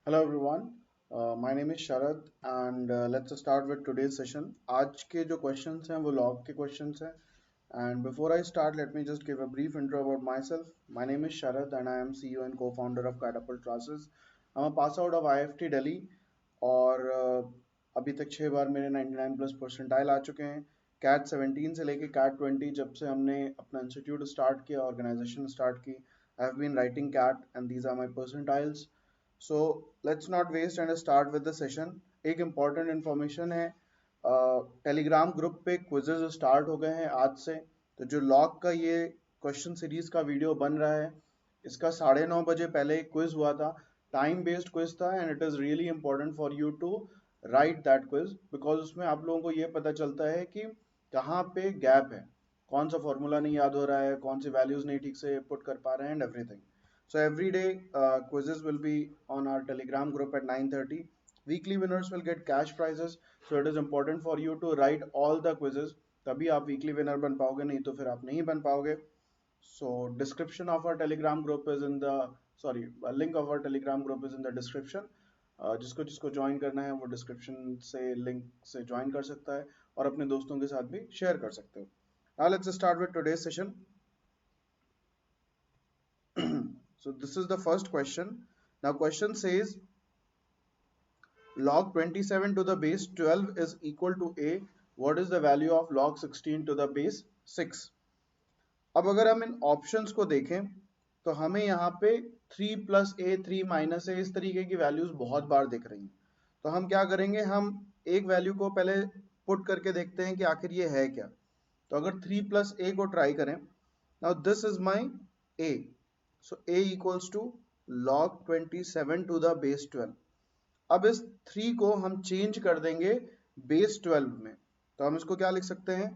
Hello everyone, my name is Sharad and let's start with today's session. आज के जो questions हैं वो log के questions हैं and before I start let me just give a brief intro about myself. My name is Sharad and I am CEO and co-founder of Catapult Classes. I'm a pass out of IFT Delhi और अभी तक 6 बार मेरे 99 plus percentile आ चुके हैं. Cat 17 से लेके cat 20 जब से हमने अपना इंस्टीट्यूट स्टार्ट किया, ऑर्गेनाइजेशन स्टार्ट की, I have been writing CAT and these are my percentiles. So let's not waste and start with the session. एक इम्पॉर्टेंट इन्फॉर्मेशन है, टेलीग्राम ग्रुप पे क्विजेज स्टार्ट हो गए हैं आज से. तो जो लॉग का ये क्वेश्चन सीरीज का वीडियो बन रहा है, इसका 9:30 बजे पहले एक क्विज हुआ था. टाइम बेस्ड क्विज था and it is really important for you to write that quiz because उसमें आप लोगों को ये पता चलता है कि कहाँ पे गैप है, कौन सा फॉर्मूला नहीं याद हो रहा है, कौन सी वैल्यूज नहीं ठीक से पुट कर पा रहे हैं and everything. So every day quizzes will be on our Telegram group at 9:30. Weekly winners will get cash prizes. So it is important for you to write all the quizzes. तभी आप weekly winner बन पाओगे, नहीं तो फिर आप नहीं बन पाओगे. So description of our Telegram group is in the link of our Telegram group is in the description. जिसको जिसको ज्वाइन करना है वो डिस्क्रिप्शन से लिंक से ज्वाइन कर सकता है और अपने दोस्तों के साथ भी शेयर कर सकते हो. Now let's start with today's session. So this is the first question. Now question says log 27 to the base 12 is equal to a. What is the value of log 16 to the base 6? अब अगर हम इन options को देखें तो हमें यहाँ पे 3 plus ए 3 minus ए इस तरीके की वैल्यूज बहुत बार दिख रही हैं. तो हम क्या करेंगे, हम एक वैल्यू को पहले पुट करके देखते हैं कि आखिर ये है क्या. तो अगर 3 प्लस ए को ट्राई करें, now this is my A. So a equals to log 27 to the base 12. अब इस 3 को हम चेंज कर देंगे base 12 में. तो हम इसको क्या लिख सकते हैं,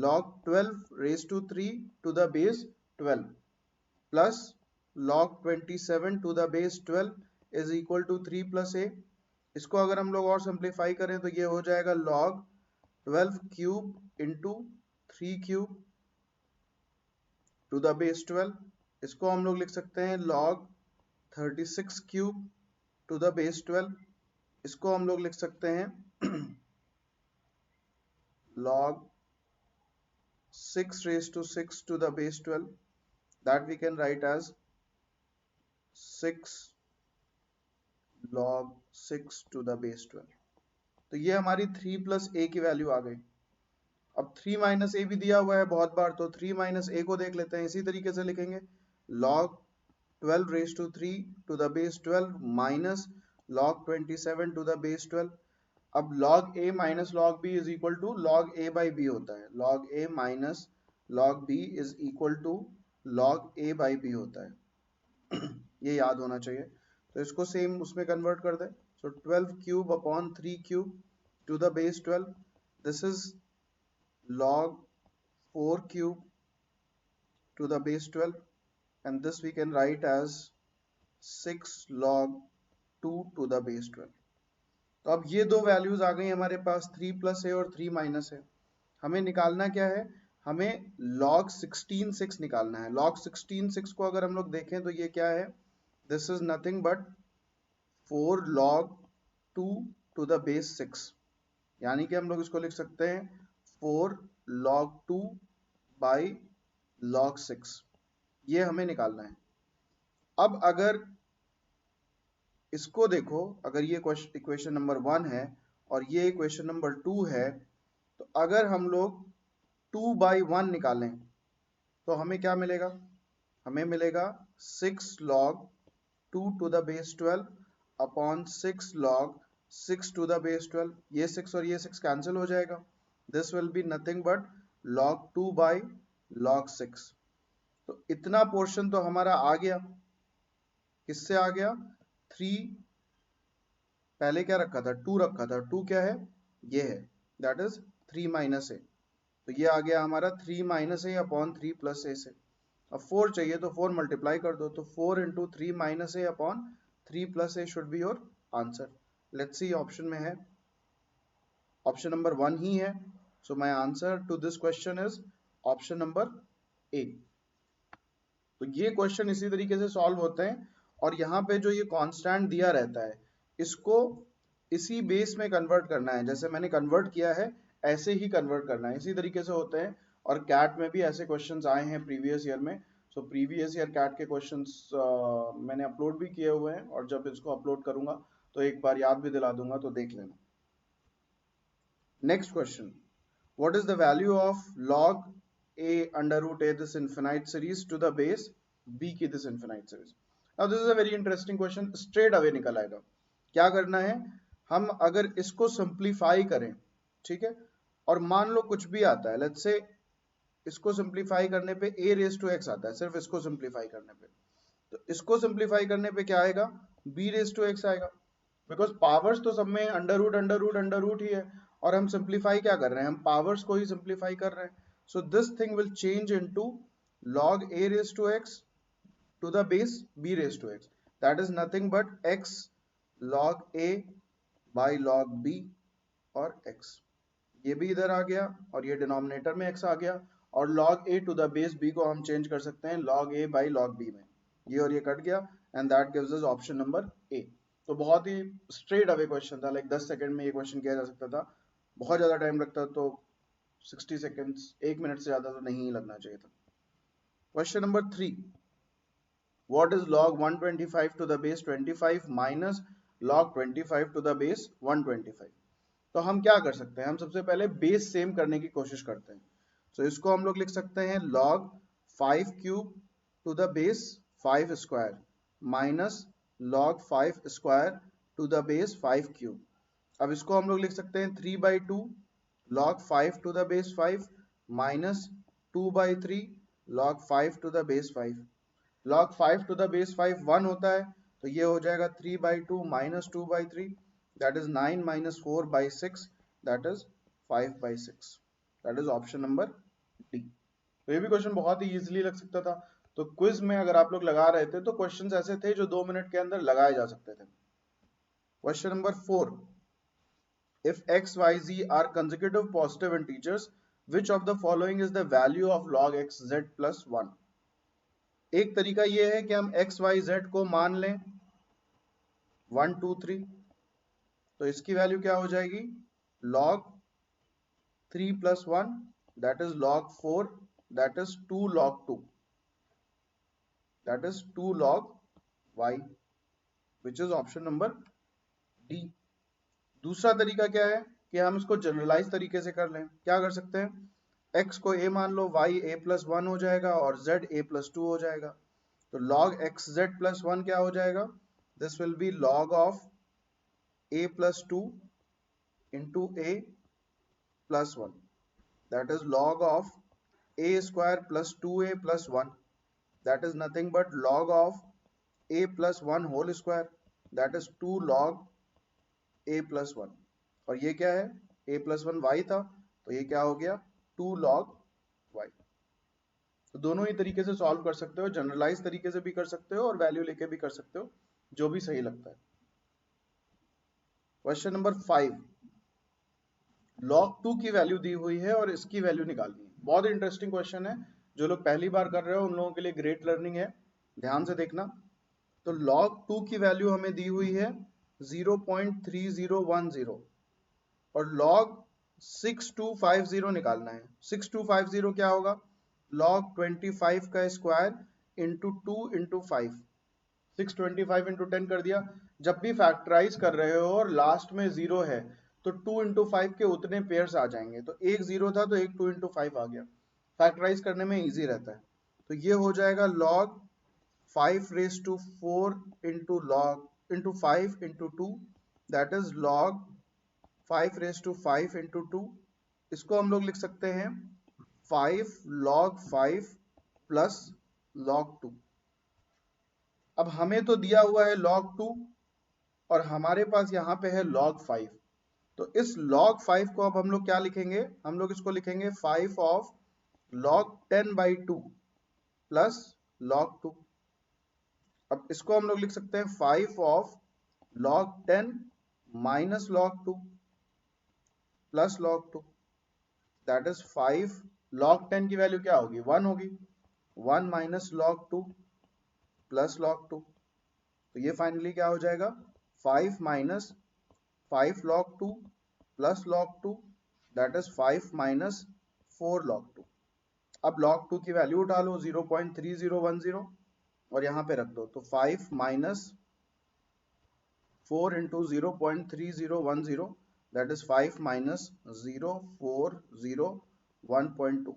log 12 raised to 3 to the base 12 plus log 27 to the base 12 is equal to 3 plus a. इसको अगर हम लोग और सिंप्लीफाई करें तो ये हो जाएगा log 12 cube into 3 cube to the base 12. इसको हम लोग लिख सकते हैं log 36 cube to the base 12. इसको हम लोग लिख सकते हैं log 6 raised to 6 to the base 12. that we can write as 6 log 6 to the base 12. तो ये हमारी 3 प्लस ए की वैल्यू आ गई. अब 3 माइनस ए भी दिया हुआ है बहुत बार, तो 3 माइनस ए को देख लेते हैं. इसी तरीके से लिखेंगे log 12 raised to 3 to the base 12 minus log 27 to the base 12. अब log a minus log b is equal to log a by b होता है. log a minus log b is equal to log a by b होता है. ये याद होना चाहिए. तो इसको सेम उसमें कन्वर्ट कर दे. So 12 cube upon 3 cube to the base 12. This is log 4 cube to the base 12 and this we can write as 6 log 2 to the base 12. तो अब ये दो वैल्यूज आ गई हमारे पास, 3 प्लस है और 3 माइनस है. हमें निकालना क्या है, हमें log 16 6 निकालना है. log 16 6 को अगर हम लोग देखें तो ये क्या है, this is nothing but 4 log 2 to the base 6. यानी कि हम लोग इसको लिख सकते हैं 4 log 2 बाई log 6. ये हमें निकालना है. अब अगर इसको देखो, अगर ये इक्वेशन नंबर 1 है और ये इक्वेशन नंबर 2 है, तो अगर हम लोग 2 बाई 1 निकालें तो हमें क्या मिलेगा, हमें मिलेगा 6 log 2 to the base 12 upon 6 log 6 to the base 12. ये 6 और ये 6 कैंसिल हो जाएगा. This will be nothing but log 2 by log 6. तो इतना पोर्शन तो हमारा आ गया. किससे आ गया, 3 पहले क्या रखा था, 2 रखा था. 2 क्या है, ये है, दैट इज 3 माइनस ए. तो ये आ गया हमारा 3 माइनस ए अपॉन 3 प्लस ए से. अब 4 चाहिए तो 4 मल्टीप्लाई कर दो. तो 4 into 3 minus A upon 3 plus A should be your answer. Let's see option में है, ऑप्शन नंबर 1 ही है. So my answer to this question is option number A. तो ये क्वेश्चन इसी तरीके से सॉल्व होते हैं और यहाँ पे जो ये कांस्टेंट दिया रहता है इसको इसी बेस में कन्वर्ट करना है, जैसे मैंने कन्वर्ट किया है ऐसे ही कन्वर्ट करना है, इसी तरीके से होते हैं। और कैट में भी ऐसे क्वेश्चंस आए हैं प्रीवियस ईयर में। सो प्रीवियस ईयर कैट के क्वेश्चंस मैंने अपलोड भी किए हुए हैं, और जब इसको अपलोड करूंगा तो एक बार याद भी दिला दूंगा, तो देख लेना। Next question, what is the value of log a under root a this infinite series to the base b की this infinite series? Now this is a very interesting question, straight away निकल आएगा। क्या करना है, हम अगर इसको simplify करें, ठीक है, और मान लो कुछ भी आता है, लेट्स से इसको सिंप्लीफाई करने पे a रेज टू x आता है, सिर्फ इसको सिंप्लीफाई करने पे, तो इसको सिंप्लीफाई करने पे क्या आएगा, b रेज टू x आएगा, बिकॉज पावर्स तो सब में under root under root under root ही है, और हम सिंप्लीफाई क्या कर रहे हैं, हम पावर्स को ही सिंप्लीफाई कर रहे हैं। So this thing will change into log a raised to x to the base b raised to x, that is nothing but x log a by log b, और x ये भी इधर आ गया, और ये डिनोमिनेटर में x आ गया, और log a to the base b को हम चेंज कर सकते हैं log a by log b में, ये और ये कट गया, and that gives us option number a। तो बहुत ही स्ट्रेट अवे क्वेश्चन था, लाइक 10 सेकंड में ये क्वेश्चन किया जा सकता था, बहुत ज्यादा टाइम लगता तो 60 सेकंड्स, 1 मिनट से ज्यादा तो नहीं लगना चाहिए था। Question number 3, what is log 125 to the base 25 minus log 25 to the base 125? तो हम क्या कर सकते हैं, हम सबसे पहले बेस सेम करने की कोशिश करते हैं। तो इसको हम लोग लिख सकते हैं log 5 cube to the base 5 square minus log 5 square to the base 5 cube. अब इसको हम लोग लिख सकते हैं 3/2 log 5 to the base 5 minus 2/3 log 5 to the base 5। log 5 to the base 5 1 होता है, तो ये हो जाएगा 3/2 minus 2/3, that is 9 minus 4/6, that is 5/6, that is option number D. तो ये भी क्वेश्चन बहुत ही इजीली लग सकता था। तो क्विज में अगर आप लोग लगा रहे थे तो क्वेश्चंस ऐसे थे जो 2 मिनट के अंदर लगाए जा सकते थे। Question number 4, if x y z are consecutive positive integers, which of the following is the value of log x z plus 1? एक तरीका ये है कि हम x y z को मान लें 1 2 3, तो इसकी वैल्यू क्या हो जाएगी, log 3 plus 1, that is log 4, that is 2 log 2, that is 2 log y, which is option number D। दूसरा तरीका क्या है कि हम इसको जनरलाइज तरीके से कर लें। क्या कर सकते हैं, x को a मान लो, y a plus 1 हो जाएगा, और z a plus 2 हो जाएगा। तो log x z plus 1 क्या हो जाएगा, this will B log of a plus 2 into a plus 1, that is log of a square plus 2a plus 1, that is nothing but log of a plus 1 whole square, that is 2 log a plus 1। और ये क्या है, a plus 1 y था, तो ये क्या हो गया 2 log y। तो दोनों ही तरीके से सॉल्व कर सकते हो, जनरलाइज तरीके से भी कर सकते हो और वैल्यू लेके भी कर सकते हो, जो भी सही लगता है। क्वेश्चन नंबर 5, log 2 की वैल्यू दी हुई है और इसकी वैल्यू निकालनी है। बहुत इंटरेस्टिंग क्वेश्चन है, जो लोग पहली बार कर रहे हो उन लोगों के लिए ग्रेट लर्निंग है, ध्यान से देखना। तो log 2 की वैल्यू हमें दी हुई है 0.3010, और log 6250 निकालना है। 6250 क्या होगा, log 25 का स्क्वायर इंटू 2 इंटू 5, 625 इंटू 10 कर दिया। जब भी फैक्टराइज कर रहे हो और लास्ट में जीरो है, तो 2 इंटू 5 के उतने पेयर्स आ जाएंगे, तो एक जीरो था तो एक 2 इंटू 5 आ गया, फैक्टराइज करने में इजी रहता है। तो ये हो जाएगा log 5 raised to 4 into log into 5 into 2, that is log 5 raised to 5 into 2। इसको हम लोग लिख सकते हैं 5 log 5 plus log 2। अब हमें तो दिया हुआ है log 2 और हमारे पास यहाँ पे है log 5, तो इस log 5 को अब हम लोग क्या लिखेंगे, हम लोग इसको लिखेंगे 5 of log 10/2 प्लस log 2। अब इसको हम लोग लिख सकते हैं 5 of log 10 minus log 2 plus log 2, that is 5 log 10 की वैल्यू क्या होगी, 1 होगी, 1 माइनस log 2 प्लस log 2, तो ये फाइनली क्या हो जाएगा 5 minus 5 log 2 plus log 2, that is 5 minus 4 log 2. अब log 2 की वैल्यू उठा लो 0.3010 और यहाँ पे रख दो, तो 5 minus 4 into 0.3010, that is 5 minus 0401.2.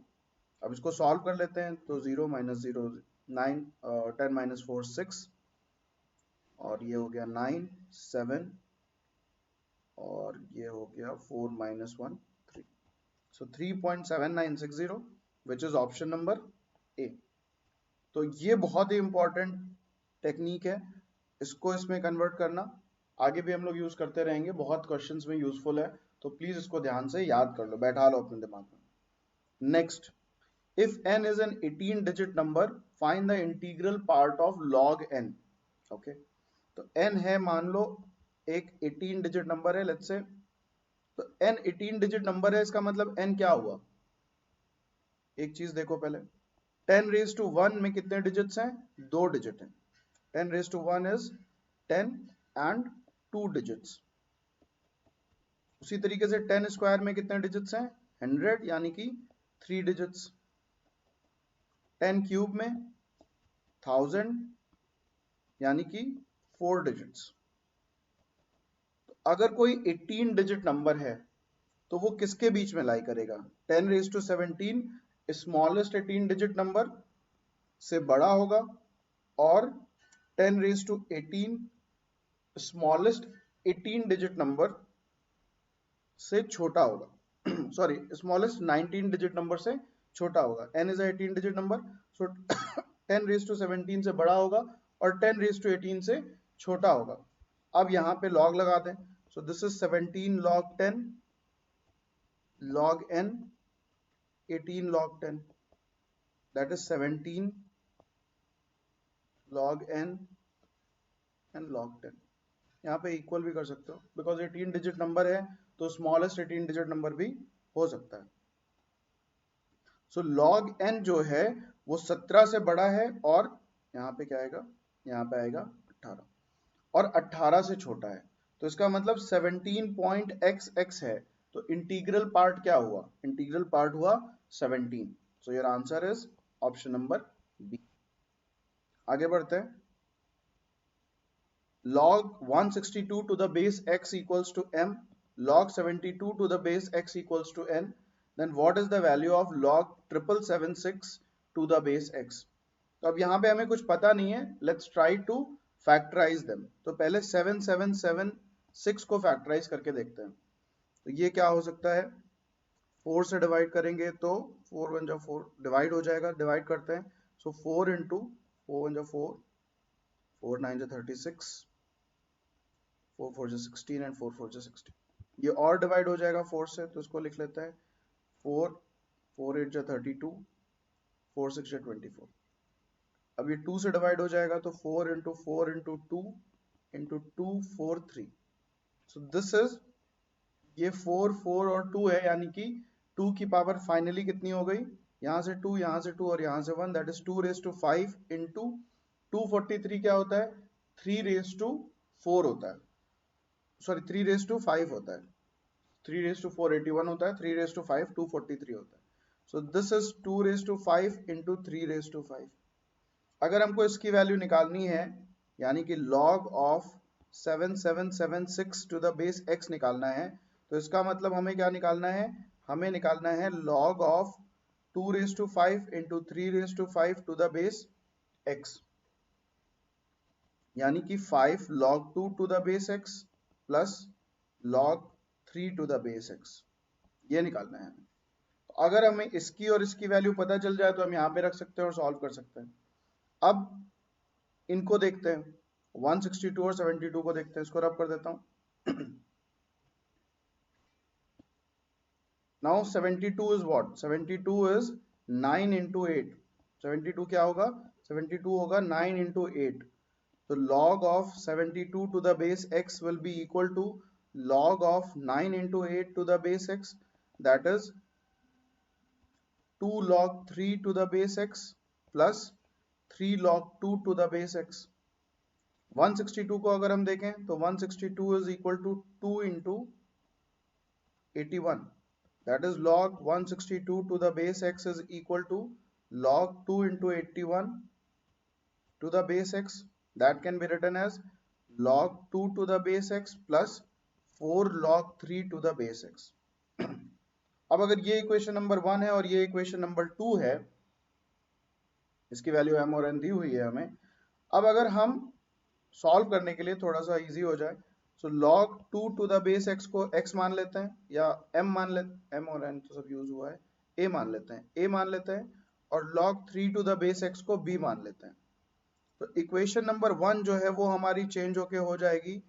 अब इसको सॉल्व कर लेते हैं, तो 0 minus 0 9, 10 minus 4 6, और ये हो गया 9 7, और ये हो गया 4 minus 1 3. So 3.7960, which is option number A. तो ये बहुत ही इंपॉर्टेंट टेक्निक है, इसको इसमें कन्वर्ट करना आगे भी हम लोग यूज करते रहेंगे, बहुत क्वेश्चंस में यूजफुल है, तो प्लीज इसको ध्यान से याद कर लो, बैठा लो अपने दिमाग में. Next, if n is an 18 digit number, find the integral part of log n. okay, तो n है, मान लो एक 18 डिजिट नंबर है, लेट्स से, तो n 18 डिजिट नंबर है, इसका मतलब n क्या हुआ, एक चीज देखो पहले, 10 रेज टू 1 में कितने डिजिट्स हैं, 2 डिजिट हैं. 10 raise to 1 is 10 and 2 digits. उसी तरीके से 10 स्क्वायर में कितने डिजिट्स हैं, 100, यानी कि 3 डिजिट्स. 10 क्यूब में 1000, यानी कि 4 डिजिट्स. अगर कोई 18 डिजिट नंबर है तो वो किसके बीच में लाई करेगा, 10 raise to 17 smallest 18 digit number से बड़ा होगा, और 10 raise to 18 smallest 18 digit number से छोटा होगा. सॉरी, स्मॉलेस्ट 19 डिजिट नंबर से छोटा होगा. n is 18 digit number, so 10 raise to 17 से बड़ा होगा और 10 रेज टू 18 से छोटा होगा. अब यहाँ पे log लगा दें, सो this is 17 log 10 log n 18 log 10, that is 17 log n and log 10. यहाँ पे इक्वल भी कर सकते हो, बिकॉज 18 डिजिट नंबर है तो स्मॉलेस्ट 18 डिजिट नंबर भी हो सकता है. सो log n जो है वो 17 से बड़ा है, और यहाँ पे क्या आएगा, यहाँ पे आएगा 18, और 18 से छोटा है, तो इसका मतलब 17.xx है, तो इंटीग्रल पार्ट क्या हुआ, इंटीग्रल पार्ट हुआ 17. So your answer is option number B. आगे बढ़ते हैं. log 162 to the base x equals to m, log 72 to the base x equals to n, then what is the value of log 7776 to the base x. तो अब यहाँ पे हमें कुछ पता नहीं है, let's try to factorize them. तो पहले 7776 को फैक्टराइज करके देखते हैं. तो ये क्या हो सकता है, 4 से डिवाइड करेंगे तो 4 1 जा 4 डिवाइड हो जाएगा, डिवाइड करते हैं, सो 4 इंटू 4 1 जा 4, 4 9 जा 36, 4 4 जा 16 एंड 4 4 जा 16. ये और डिवाइड हो जाएगा 4 से, तो इसको लिख लेते हैं 4 4 8 जा 32, 4 6 जा 24. अब ये 2 से डिवाइड हो जाएगा, तो 4 into 4 into 2 into 2 4 3. So this is, ये 4 4 और 2 है, यानी कि 2 की पावर फाइनली कितनी हो गई, यहाँ से 2, यहाँ से 2 और यहाँ से 1, that is 2 raise to 5 into 243 क्या होता है, 3 रेज टू 4 होता है, सॉरी 3 रेज टू 5 होता है, 3 रेज टू 4 81 होता है, 3 रेज टू 5 243 होता है. So this is 2 raise to 5 into 3 raise to 5. अगर हमको इसकी वैल्यू निकालनी है, यानी कि log of 7776 to the base x निकालना है, तो इसका मतलब हमें क्या निकालना है, हमें निकालना है log of 2 raise to 5 into 3 raise to 5 to the base x, यानी कि 5 log 2 to the base x plus log 3 to the base x, ये निकालना है. तो अगर हमें इसकी और इसकी वैल्यू पता चल जाए तो हम यहाँ पे रख सकते हैं और सॉल्व कर सकते हैं. अब इनको देखते हैं, 162 और 72 को देखते हैं, इसको रब कर देता हूं. Now 72 is what, 72 is 9 into 8. 72 क्या होगा, 72 होगा 9 इंटू 8. तो log of 72 to the base x will be equal to log of 9 into 8 to the base x, that is 2 log 3 to the base x plus 3 log 2 to the base x. 162 को अगर हम देखें तो 162 is equal to 2 into 81, that is log 162 to the base x is equal to log 2 into 81 to the base x, that can be written as log 2 to the base x plus 4 log 3 to the base x. अब अगर ये equation number 1 है और ये equation number 2 है, इसकी value m और n दी हुई है हमें, अब अगर हम सॉल्व करने के लिए थोड़ा सा इजी हो जाए, so log 2 to the base x को x मान लेते हैं या m मान लेते हैं, m और n तो सब यूज हुआ है, a मान लेते हैं, और log 3 to the base x को b मान लेते हैं। तो इक्वेशन नंबर 1 जो है वो हमारी चेंज होके हो जाएगी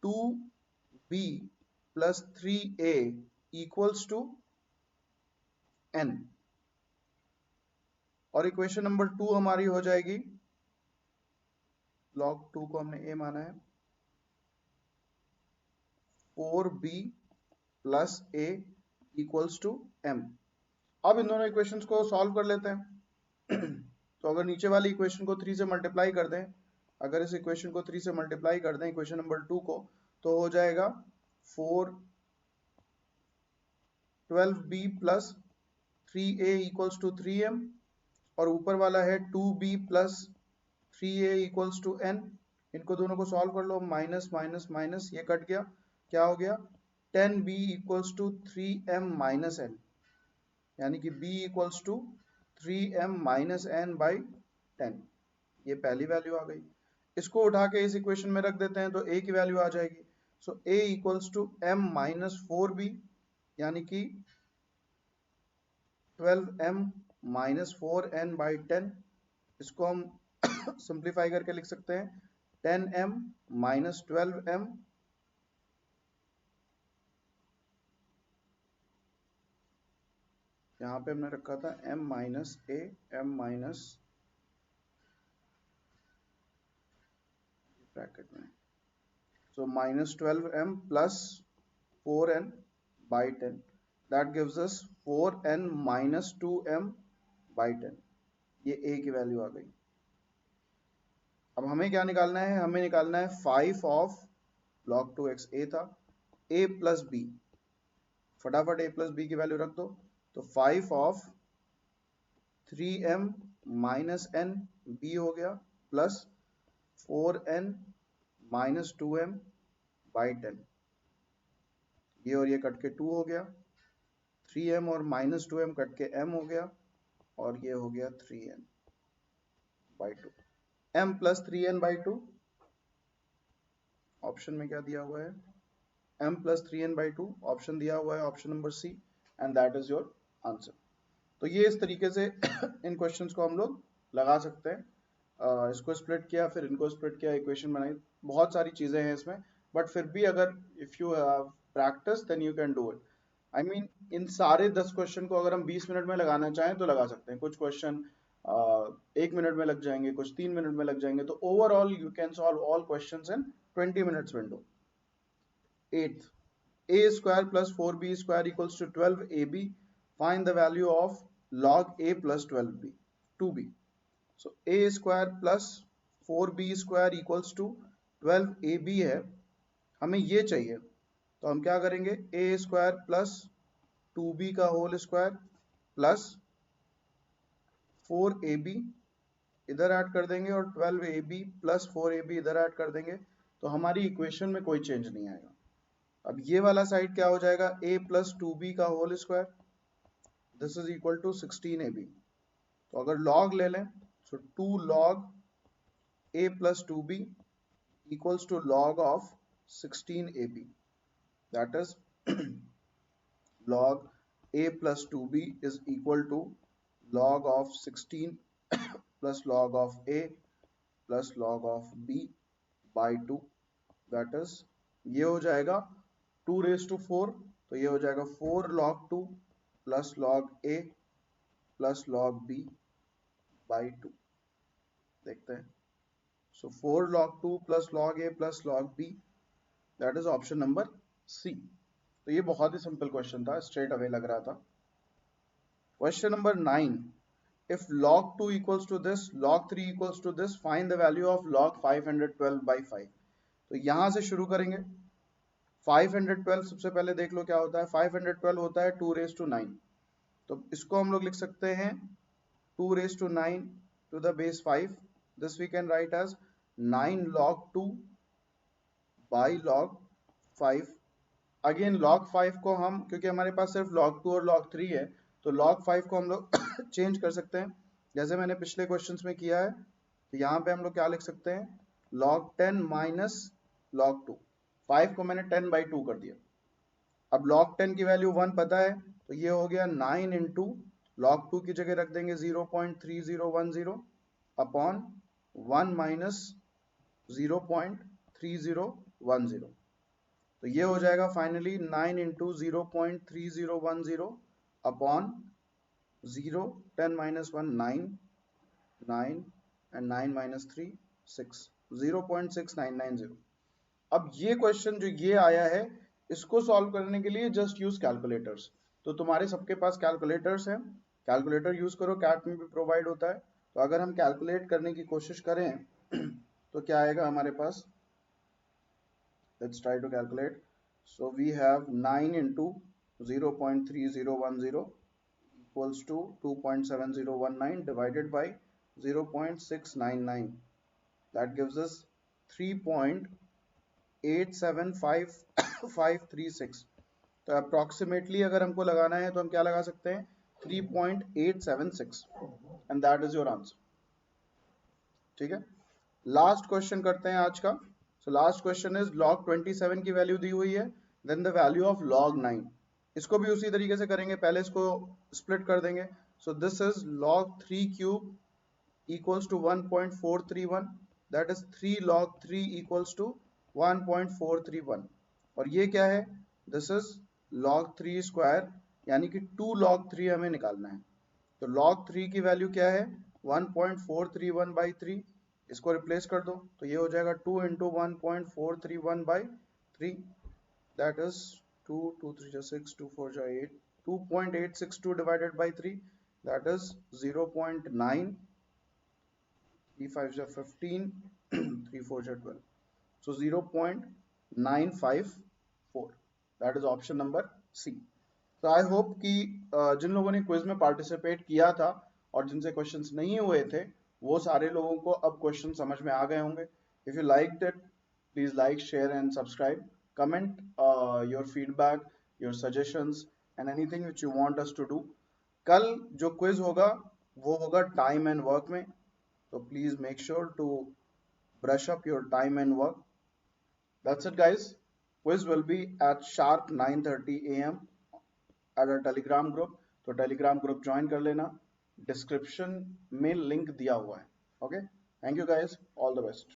2b plus 3a equals to n, और इक्वेशन नंबर 2 हमारी हो जाएगी, log 2 को हमने a माना है, 4b plus a equals to m। अब इन दोनों इक्वेशंस को सॉल्व कर लेते हैं। तो अगर नीचे वाली इक्वेशन को 3 से मल्टीप्लाई कर दें, अगर इस इक्वेशन को 3 से मल्टीप्लाई कर दें इक्वेशन नंबर 2 को, तो हो जाएगा 412b plus 3a equals to 3m, और ऊपर वाला है 2b plus 3a equals to n। इनको दोनों को सॉल्व कर लो, माइनस माइनस माइनस, ये कट गया, क्या हो गया 10b equals to 3m minus n, यानी कि b equals to 3m minus n by 10। ये पहली वैल्यू आ गई। इसको उठा के इस इक्वेशन में रख देते हैं तो a की वैल्यू आ जाएगी, so a equals to m minus 4b, यानी कि 12m माइनस 4n बाई 10। इसको हम सिंप्लीफाई करके लिख सकते हैं 10m माइनस 12m, यहाँ पे हमने रखा था m minus a, m minus bracket में, so minus 12m plus 4n by 10, that gives us 4n minus 2m by 10। ये a की वैल्यू आ गई। अब हमें क्या निकालना है, हमें निकालना है 5 ऑफ log 2x, a था, a प्लस b, फटाफट a प्लस b की वैल्यू रख दो, तो 5 of 3m minus n b हो गया plus 4n minus 2m by 10, ये और ये कट के 2 हो गया, 3m और माइनस 2m कट के m हो गया, और ये हो गया 3n by 2, m plus 3n by 2, option में क्या दिया हुआ है, m plus 3n by 2 option दिया हुआ है, option number C, and that is your answer. तो ये इस तरीके से इन क्वेश्चंस को हम लोग लगा सकते हैं। इसको स्प्लिट किया, फिर इनको स्प्लिट किया, इक्वेशन बनाई, बहुत सारी चीजें हैं इसमें, बट फिर भी अगर if you have practice then you can do it. I mean इन सारे 10 क्वेश्चन को अगर हम 20 मिनट में लगाना चाहें तो लगा सकते हैं, कुछ क्वेश्चन 1 मिनट में लग जाएंगे, कुछ 3 मिनट में लग जाएंगे, तो overall you can solve all questions in 20 minutes window. 8th, a square plus 4b square equals to 12ab, find the value of log a plus 12b 2b। so a square plus 4b square equals to 12ab है, हमें ये चाहिए, तो हम क्या करेंगे, a square plus 2b का whole square plus 4ab इधर ऐड कर देंगे और 12ab प्लस 4ab इधर ऐड कर देंगे, तो हमारी इक्वेशन में कोई चेंज नहीं आएगा। अब ये वाला साइड क्या हो जाएगा, a प्लस 2b का whole square, this is equal to 16ab। तो अगर लॉग ले लें, सो 2 log a plus 2b equals to log of 16ab, that is log a plus 2b is equal to log of 16 plus log of a plus log of b by 2, that is ये हो जाएगा 2 raised to 4, तो ये हो जाएगा 4 log 2 plus log a plus log b by 2। देखते हैं, so 4 log 2 plus log a plus log b, that is option number C। तो ये बहुत ही सिंपल क्वेश्चन था, स्ट्रेट अवे लग रहा था। Question number 9, if log 2 equals to this, log 3 equals to this, find the value of log 512 by 5. तो यहां से शुरू करेंगे. 512 सबसे पहले देख लो क्या होता है. 512 होता है 2 रेज टू 9. तो इसको हम लोग लिख सकते हैं 2 raised to 9 to the base 5. This we can write as 9 log 2 by log 5. Again log 5 को हम, क्योंकि हमारे पास सिर्फ log 2 और log 3 है, तो log 5 को हम लोग चेंज कर सकते हैं जैसे मैंने पिछले क्वेश्चंस में किया है. तो यहाँ पे हम लोग क्या लिख सकते हैं, log 10 माइनस log 2. 5 को मैंने 10 बाई 2 कर दिया. अब log 10 की वैल्यू 1 पता है, तो ये हो गया 9 इंटू log 2 की जगह रख देंगे 0.3010 अपॉन 1 माइनस 0.3010. तो ये हो जाएगा finally 9 into 0.3010 upon 0, 10 minus 1 9, 9 and 9 minus 3 6, 0.6990. अब ये क्वेश्चन जो ये आया है, इसको सॉल्व करने के लिए जस्ट यूज कैलकुलेटर्स. तो तुम्हारे सबके पास कैलकुलेटर्स हैं, कैलकुलेटर यूज करो, कैट में भी प्रोवाइड होता है. तो अगर हम कैलकुलेट करने की कोशिश करें तो क्या आएगा हमारे पास, let's try to calculate. So we have 9 into 0.3010 equals to 2.7019 divided by 0.699. that gives us 3.875536. तो अप्रोक्सीमेटली अगर हमको लगाना है तो हम क्या लगा सकते हैं, 3.876, and that is your answer. ठीक है, लास्ट क्वेश्चन करते हैं आज का. So last question is log 27 की वैल्यू दी हुई है, then the value of log 9. इसको भी उसी तरीके से करेंगे, पहले इसको स्प्लिट कर देंगे. सो this is log 3 cube equals to 1.431, that is 3 log 3 equals to 1.431. और ये क्या है, दिस इज log 3 स्क्वायर, यानी कि 2 log 3 हमें निकालना है. तो log 3 की वैल्यू क्या है, 1.431 by 3. इसको रिप्लेस कर दो तो ये हो जाएगा 2 into 1.431 by 3, that is 2, 2 3 6, 2 4 8, 2.862 divided by 3, that is 0.9, 3 5 15, 3 4 12. So 0.954. That is option number C. So I hope कि जिन लोगों ने क्विज में पार्टिसिपेट किया था और जिनसे क्वेश्चंस नहीं हुए थे, वो सारे लोगों को अब क्वेश्चन समझ में आ गए होंगे. If you liked it, please like, share and subscribe. Comment your feedback, your suggestions and anything which you want us to do. कल जो क्विज होगा वो होगा टाइम एंड वर्क में. So please make sure to brush up your time and work. That's it, guys. Quiz will be at sharp 9:30 a.m. at our Telegram group. तो Telegram group join कर लेना. Description में link दिया हुआ है. Okay. Thank you, guys. All the best.